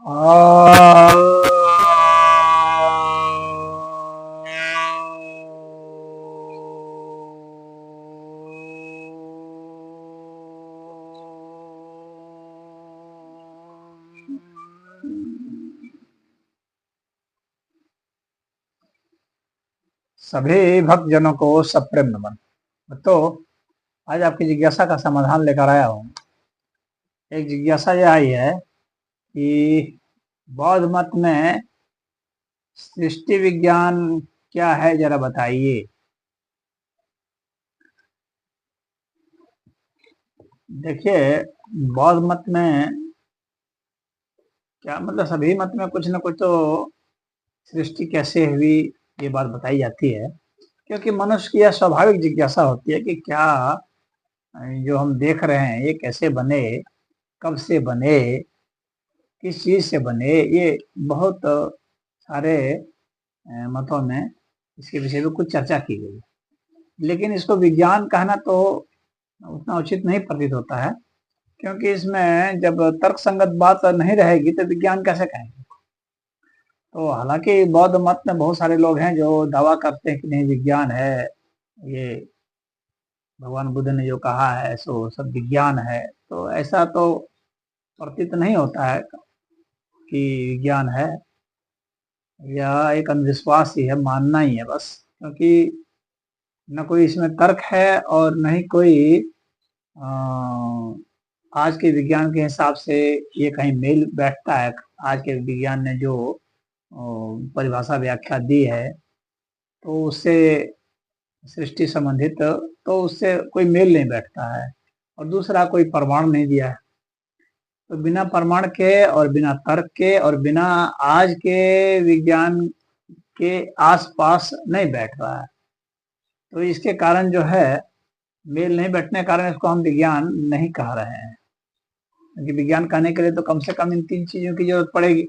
आ, सभी भक्तजनों को सप्रेम नमन। तो आज आपकी जिज्ञासा का समाधान लेकर आया हूँ। एक जिज्ञासा यह आई है कि बौद्ध मत में सृष्टि विज्ञान क्या है, जरा बताइए। देखिए, बौद्ध मत में क्या मतलब, सभी मत में कुछ न कुछ तो सृष्टि कैसे हुई ये बात बताई जाती है, क्योंकि मनुष्य की यह स्वाभाविक जिज्ञासा होती है कि क्या जो हम देख रहे हैं ये कैसे बने, कब से बने, किस चीज से बने। ये बहुत सारे मतों में इसके विषय में कुछ चर्चा की गई है, लेकिन इसको विज्ञान कहना तो उतना उचित नहीं प्रतीत होता है, क्योंकि इसमें जब तर्क संगत बात नहीं रहेगी तो विज्ञान कैसे कहेंगे। तो हालांकि बौद्ध मत में बहुत सारे लोग हैं जो दावा करते हैं कि नहीं, विज्ञान है, ये भगवान बुद्ध ने जो कहा है सो सब विज्ञान है। तो ऐसा तो प्रतीत नहीं होता है कि विज्ञान है, यह एक अंधविश्वास ही है, मानना ही है बस। क्योंकि न कोई इसमें तर्क है और न ही कोई आज के विज्ञान के हिसाब से ये कहीं मेल बैठता है। आज के विज्ञान ने जो परिभाषा व्याख्या दी है तो उससे सृष्टि संबंधित तो उससे कोई मेल नहीं बैठता है, और दूसरा कोई प्रमाण नहीं दिया है। तो बिना प्रमाण के और बिना तर्क के और बिना आज के विज्ञान के आसपास नहीं बैठ रहा है। तो इसके कारण जो है, मेल नहीं बैठने के कारण इसको हम विज्ञान नहीं कह रहे हैं, क्योंकि विज्ञान कहने के लिए तो कम से कम इन तीन चीजों की जरूरत पड़ेगी।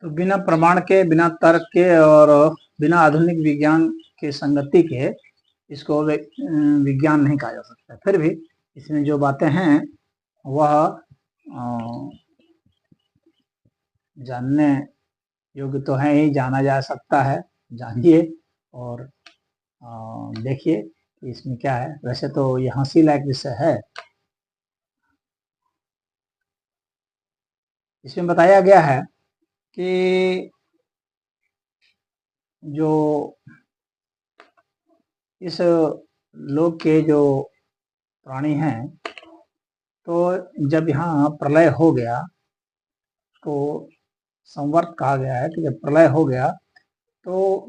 तो बिना प्रमाण के, बिना तर्क के और बिना आधुनिक विज्ञान के संगति के इसको विज्ञान नहीं कहा जा सकता। फिर भी इसमें जो बातें हैं वह जानने योग्य तो है ही, जाना जा सकता है। जानिए और देखिए कि इसमें क्या है। वैसे तो ये हंसी लायक विषय है। इसमें बताया गया है कि जो इस लोक के जो प्राणी हैं, तो जब यहाँ प्रलय हो गया तो संवर्त कहा गया है कि जब प्रलय हो गया तो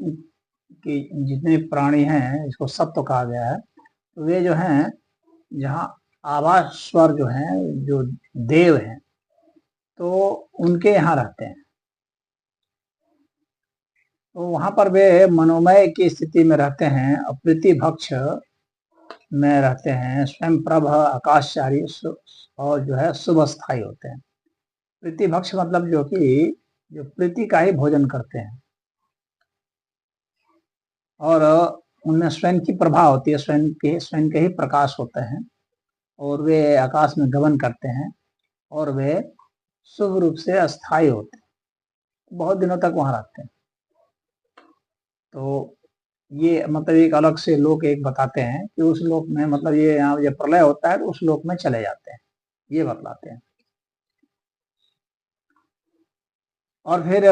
कि जितने प्राणी हैं, इसको सत्व कहा गया है, तो वे जो हैं, जहाँ आवास स्वर जो हैं, जो देव हैं, तो उनके यहाँ रहते हैं। तो वहां पर वे मनोमय की स्थिति में रहते हैं, अप्रीति भक्ष में रहते हैं, स्वयं प्रभ आकाशचारी और जो है शुभ स्थायी होते हैं। प्रीति भक्ष मतलब जो कि जो प्रीति का ही भोजन करते हैं, और उनमें स्वयं की प्रभा होती है, स्वयं के ही प्रकाश होते हैं, और वे आकाश में गमन करते हैं, और वे शुभ रूप से अस्थायी होते हैं, बहुत दिनों तक वहां रहते हैं। तो ये मतलब एक अलग से लोक एक बताते हैं कि उस लोक में, मतलब ये यहाँ जब प्रलय होता है तो उस लोक में चले जाते हैं, ये बतलाते हैं। और फिर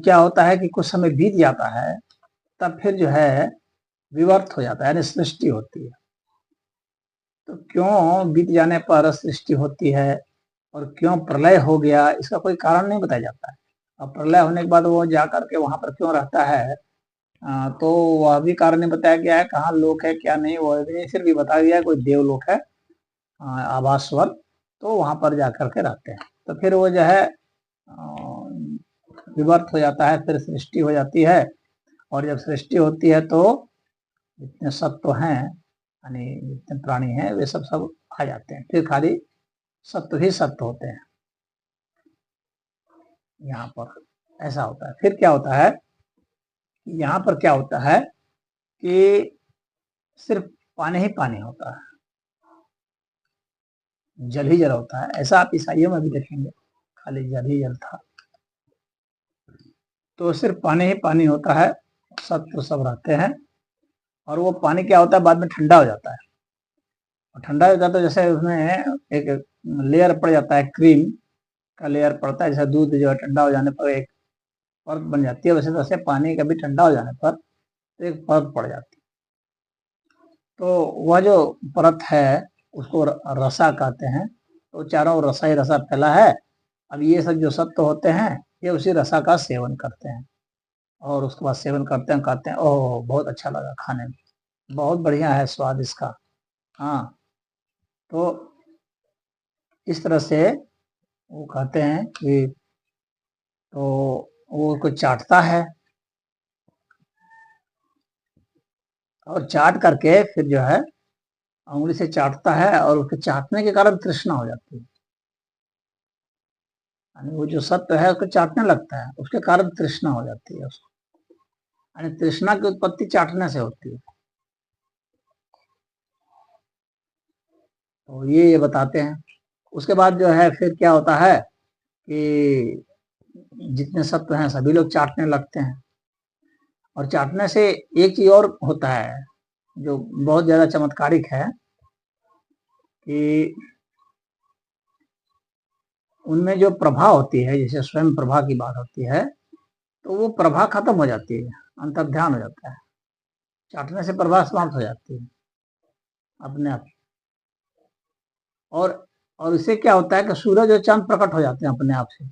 क्या होता है कि कुछ समय बीत जाता है, तब फिर जो है विवर्त हो जाता है, यानी सृष्टि होती है। तो क्यों बीत जाने पर सृष्टि होती है और क्यों प्रलय हो गया, इसका कोई कारण नहीं बताया जाता है। अब प्रलय होने के बाद वो जा करके वहां पर क्यों रहता है, तो वह भी कारण नहीं बताया गया है। कहाँ लोक है क्या नहीं, वह भी सिर्फ भी बताया गया है कोई देवलोक है, आवास स्वर्ग, तो वहां पर जा करके रहते हैं। तो फिर वो जो है विवर्त हो जाता है, फिर सृष्टि हो जाती है। और जब सृष्टि होती है तो जितने सत्व हैं, यानी जितने प्राणी हैं, वे सब सब आ जाते हैं। फिर खाली सत्व ही सत्व होते हैं यहाँ पर। ऐसा होता है। फिर क्या होता है, यहाँ पर क्या होता है कि सिर्फ पानी ही पानी होता है, जल ही जल होता है। ऐसा आप ईसाइयों में भी देखेंगे, खाली जल ही जल था। तो सिर्फ पानी ही पानी होता है, सत्व सब रहते हैं। और वो पानी क्या होता है, बाद में ठंडा हो जाता है। और ठंडा हो जाता है जैसे उसमें एक लेयर पड़ जाता है, क्रीम का लेयर पड़ता है। जैसे दूध जो है ठंडा हो जाने पर एक परत बन जाती है, वैसे वैसे पानी का भी ठंडा हो जाने पर एक परत पड़ जाती है। तो वह जो परत है उसको रसा कहते हैं। तो चारों ओर रसा ही रसा फैला है। अब ये सब जो सत्व होते हैं ये उसी रसा का सेवन करते हैं, और उसके बाद सेवन करते हैं, कहते हैं ओह बहुत अच्छा लगा खाने में, बहुत बढ़िया है स्वाद इसका। हाँ, तो इस तरह से वो कहते हैं कि तो वो उसको चाटता है, और चाट करके फिर जो है उंगली से चाटता है, और उसके चाटने के कारण तृष्णा हो जाती है। यानी वो जो सत्व है उसको चाटने लगता है, उसके कारण तृष्णा हो जाती है उसको। यानी तृष्णा की उत्पत्ति चाटने से होती है। तो ये बताते हैं। उसके बाद जो है फिर क्या होता है कि जितने सत्व हैं सभी लोग चाटने लगते हैं। और चाटने से एक चीज और होता है जो बहुत ज्यादा चमत्कारिक है, कि उनमें जो प्रभा होती है, जैसे स्वयं प्रभा की बात होती है, तो वो प्रभा खत्म हो जाती है, अंतर्ध्यान हो जाता है। चाटने से प्रभा समाप्त हो जाती है अपने आप। और और इससे क्या होता है कि सूरज और चांद प्रकट हो जाते हैं अपने आप से।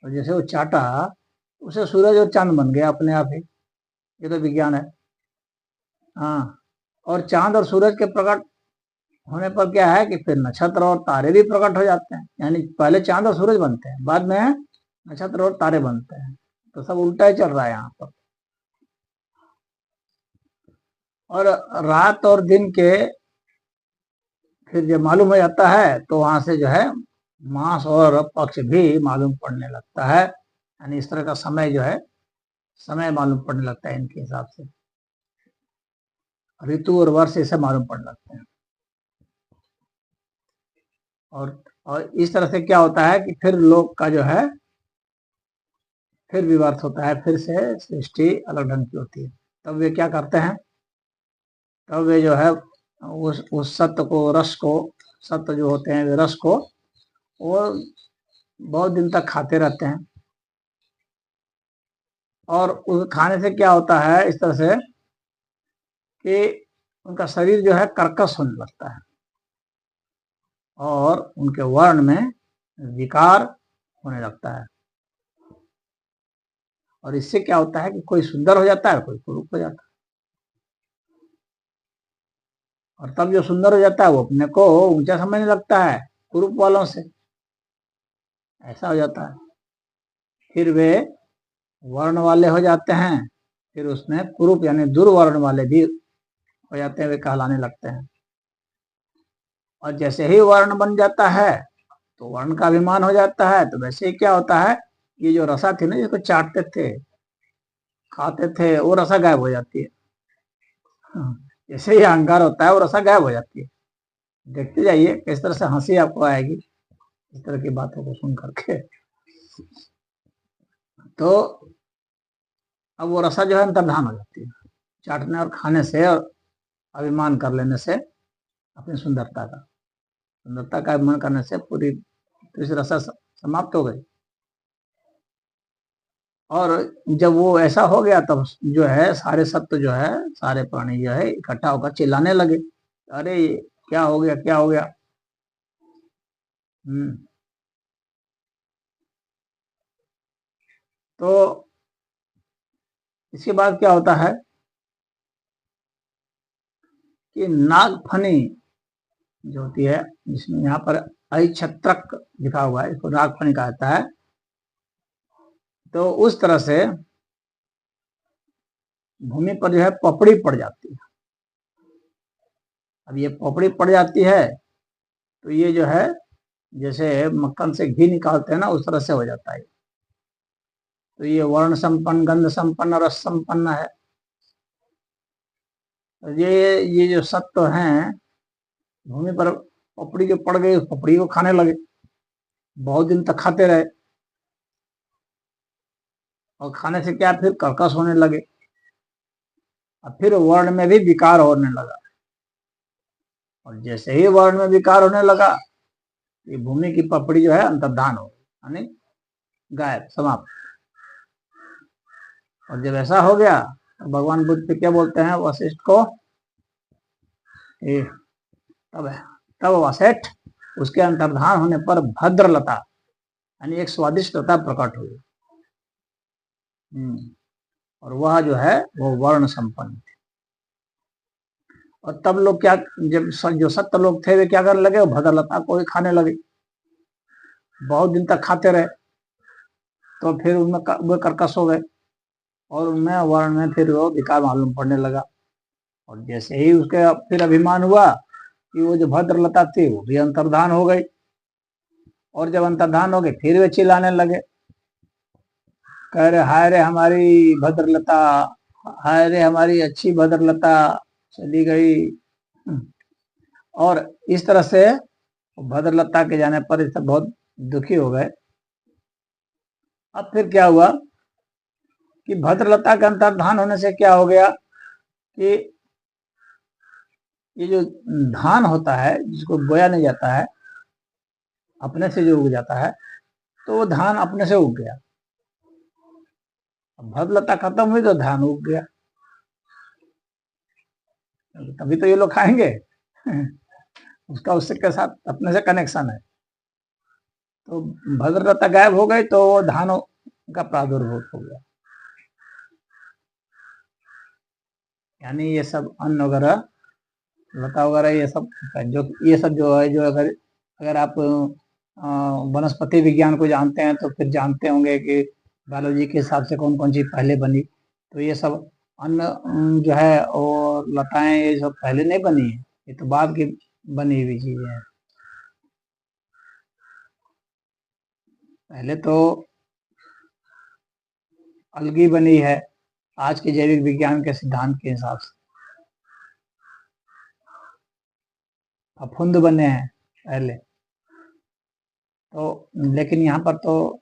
और जैसे वो चाटा, उसे सूरज और चांद बन गया अपने आप ही। ये तो विज्ञान है। हाँ, और चांद और सूरज के प्रकट होने पर क्या है कि फिर नक्षत्र और तारे भी प्रकट हो जाते हैं। यानी पहले चांद और सूरज बनते हैं, बाद में नक्षत्र और तारे बनते हैं। तो सब उल्टा ही चल रहा है यहाँ पर। और रात और दिन के फिर जब मालूम हो जाता है तो वहां से जो है मास और पक्ष भी मालूम पड़ने लगता है। यानी इस तरह का समय जो है, समय मालूम पड़ने लगता है इनके हिसाब से। ऋतु और वर्ष इसे मालूम पड़ने लगते हैं। और इस तरह से क्या होता है कि फिर लोक का जो है फिर विवर्त होता है, फिर से सृष्टि अलग ढंग की होती है। तब वे क्या करते हैं, तब वे जो है उस सत्य को, रस को, सत्य जो होते हैं वे रस को वो बहुत दिन तक खाते रहते हैं। और उस खाने से क्या होता है इस तरह से कि उनका शरीर जो है कर्कश होने लगता है, और उनके वर्ण में विकार होने लगता है। और इससे क्या होता है कि कोई सुंदर हो जाता है, कोई कुरूप हो जाता है। और तब जो सुंदर हो जाता है वो अपने को ऊंचा समझने लगता है कुरूप वालों से, ऐसा हो जाता है। फिर वे वर्ण वाले हो जाते हैं, फिर उसमें कुरूप यानी दुर्वर्ण वाले भी हो जाते हैं, वे कहलाने लगते हैं। और जैसे ही वर्ण बन जाता है तो वर्ण का अभिमान हो जाता है। तो वैसे ही क्या होता है, ये जो रसा थी ना जिसको चाटते थे, खाते थे, वो रसा गायब हो जाती है। जैसे ही अहंकार होता है वो रसा गायब हो जाती है। देखते जाइए किस तरह से हंसी आपको आएगी इस तरह की बातों को सुन करके। तो अब वो रसा जो है अंतर्धान हो जाती है चाटने और खाने से, और अभिमान कर लेने से अपनी सुंदरता का अभिमान करने से पूरी रसा समाप्त हो गई। और जब वो ऐसा हो गया तब जो है सारे सत्व जो है, सारे प्राणी जो है इकट्ठा होकर चिल्लाने लगे, अरे क्या हो गया, क्या हो गया। तो इसके बाद क्या होता है कि नागफनी जो होती है, जिसमें यहाँ पर अहिछत्रक लिखा हुआ है, इसको नागफनी कहा जाता है। तो उस तरह से भूमि पर जो है पपड़ी पड़ जाती है। अब ये पपड़ी पड़ जाती है तो ये जो है जैसे मक्खन से घी निकालते हैं ना, उस तरह से हो जाता है। तो ये वर्ण संपन्न, गंध संपन्न, रस संपन्न है। ये जो सत्व हैं भूमि पर पपड़ी जो पड़ गई, उस पपड़ी को खाने लगे, बहुत दिन तक खाते रहे, और खाने से क्या फिर कर्कश होने लगे, और फिर वर्ण में भी विकार होने लगा, और जैसे ही वर्ण में विकार होने लगा, ये भूमि की पपड़ी जो है अंतर्धान हो गई, यानी गायब, समाप्त। और जब ऐसा हो गया तो भगवान बुद्ध फिर क्या बोलते हैं वशिष्ठ को, तब तब वशिष्ठ उसके अंतर्धान होने पर भद्रलता यानी एक स्वादिष्ट लता प्रकट हुई, और वह जो है वो वर्ण संपन्न थे। और तब लोग क्या, जब जो सत्य लोग थे वे क्या करने लगे, वो भद्रलता को ही खाने लगे, बहुत दिन तक खाते रहे, तो फिर उनमें वे कर्कश हो गए, और उनमें वर्ण में फिर वो विकार मालूम पड़ने लगा। और जैसे ही उसके फिर अभिमान हुआ कि वो जो भद्रलता थी वो भी अंतर्धान हो गई, और जब अंतर्धान हो गए फिर वे चिल्लाने लगे, कह रहे हाय रे हमारी भद्रलता, हाय रे हमारी अच्छी भद्रलता चली गई। और इस तरह से भद्रलता के जाने पर इस बहुत दुखी हो गए। अब फिर क्या हुआ कि भद्रलता का अंतर्धान होने से क्या हो गया कि ये जो धान होता है जिसको बोया नहीं जाता है, अपने से जो उग जाता है, तो वो धान अपने से उग गया। भद्रलता खत्म हुई तो धान उग गया, तभी तो ये लोग खाएंगे। उसका उससे के साथ अपने से कनेक्शन है। तो भद्रलता गायब हो गई तो धानों का प्रादुर्भाव हो गया, यानी ये सब अन्न वगैरह, लता वगैरह, ये सब जो है, जो अगर आप वनस्पति विज्ञान को जानते हैं तो फिर जानते होंगे कि बायोलॉजी के हिसाब से कौन कौन चीज पहले बनी। तो ये सब अन्न जो है और लताएं ये सब पहले नहीं बनी है, ये तो बाद की बनी हुई चीजें हैं। पहले तो अलगी बनी है आज के जैविक विज्ञान के सिद्धांत के हिसाब से, फफूंद बने हैं पहले तो, लेकिन यहाँ पर तो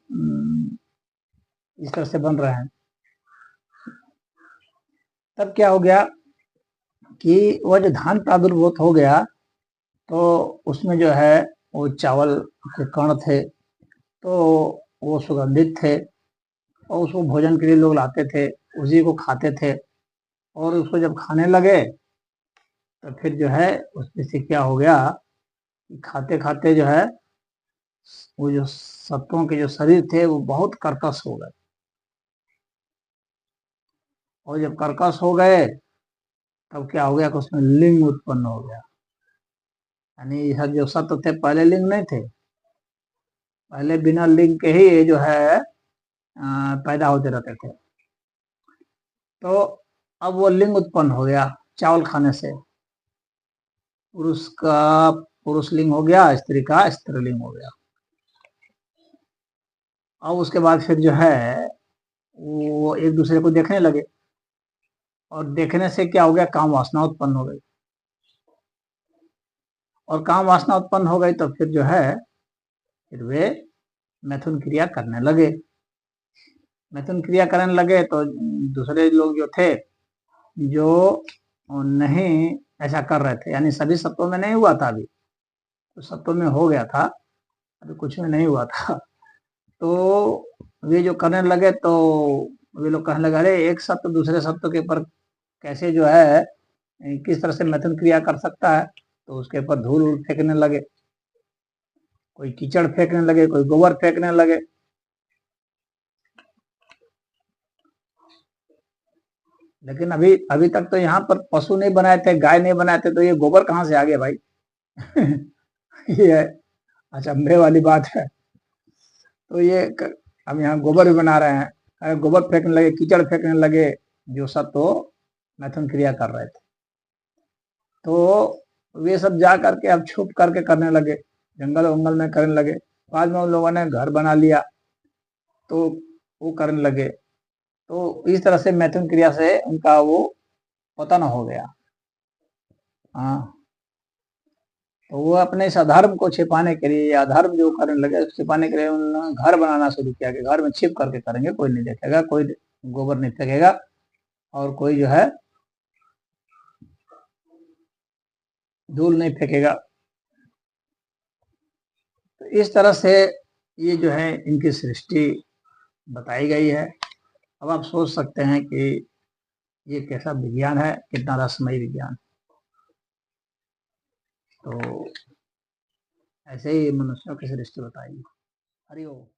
इस तरह से बन रहे हैं। तब क्या हो गया कि वह जो धान प्रादुर्भूत हो गया तो उसमें जो है वो चावल के कण थे, तो वो सुगंधित थे, और उसको भोजन के लिए लोग लाते थे, उसी को खाते थे, और उसको जब खाने लगे तो फिर जो है उसमें से क्या हो गया, खाते खाते जो है वो जो सत्वों के जो शरीर थे वो बहुत कर्कश हो गए, और जब कर्कश हो गए तब क्या हो गया कि उसमें लिंग उत्पन्न हो गया, यानी यह जो सत्व थे पहले लिंग नहीं थे, पहले बिना लिंग के ही ये जो है पैदा होते रहते थे। तो अब वो लिंग उत्पन्न हो गया चावल खाने से, पुरुष का पुरुष लिंग हो गया, स्त्री का स्त्रीलिंग हो गया। अब उसके बाद फिर जो है वो एक दूसरे को देखने लगे, और देखने से क्या हो गया, काम वासना उत्पन्न हो गई, और काम वासना उत्पन्न हो गई तो फिर जो है फिर वे मैथुन क्रिया करने लगे। मैथुन क्रिया करने लगे तो दूसरे लोग जो थे जो नहीं ऐसा कर रहे थे, यानी सभी सत्वों में नहीं हुआ था, अभी तो सत्वों में हो गया था, अभी कुछ में नहीं हुआ था, तो वे जो करने लगे तो वे लोग कहने लगे अरे एक सत्व दूसरे सत्व के ऊपर कैसे जो है किस तरह से मैथुन क्रिया कर सकता है, तो उसके ऊपर धूल उल फेंकने लगे, कोई कीचड़ फेंकने लगे, कोई गोबर फेंकने लगे। लेकिन अभी अभी तक तो यहाँ पर पशु नहीं बनाए थे, गाय नहीं बनाए थे, तो ये गोबर कहाँ से आ गया भाई? ये अचंभे वाली बात है। तो ये हम यहाँ गोबर भी बना रहे हैं, अरे गोबर फेंकने लगे, कीचड़ फेंकने लगे, जो सब तो मैथुन क्रिया कर रहे थे, तो वे सब जा करके अब छुप करके करने लगे, जंगल वंगल में करने लगे। बाद में उन लोगों ने घर बना लिया तो वो करने लगे, तो इस तरह से मैथुन क्रिया से उनका वो पतन हो गया। हाँ, तो वो अपने इस अधर्म को छिपाने के लिए, या अधर्म जो करने लगे छिपाने के लिए उन्होंने घर बनाना शुरू किया कि घर में छिप करके करेंगे, कोई नहीं देखेगा, कोई गोबर नहीं फेंकेगा और कोई जो है धूल नहीं फेंकेगा। तो इस तरह से ये जो है इनकी सृष्टि बताई गई है। अब आप सोच सकते हैं कि ये कैसा विज्ञान है, कितना रहस्यमय विज्ञान। तो ऐसे ही मनुष्यों की सृष्टि बताई। हरि ओम।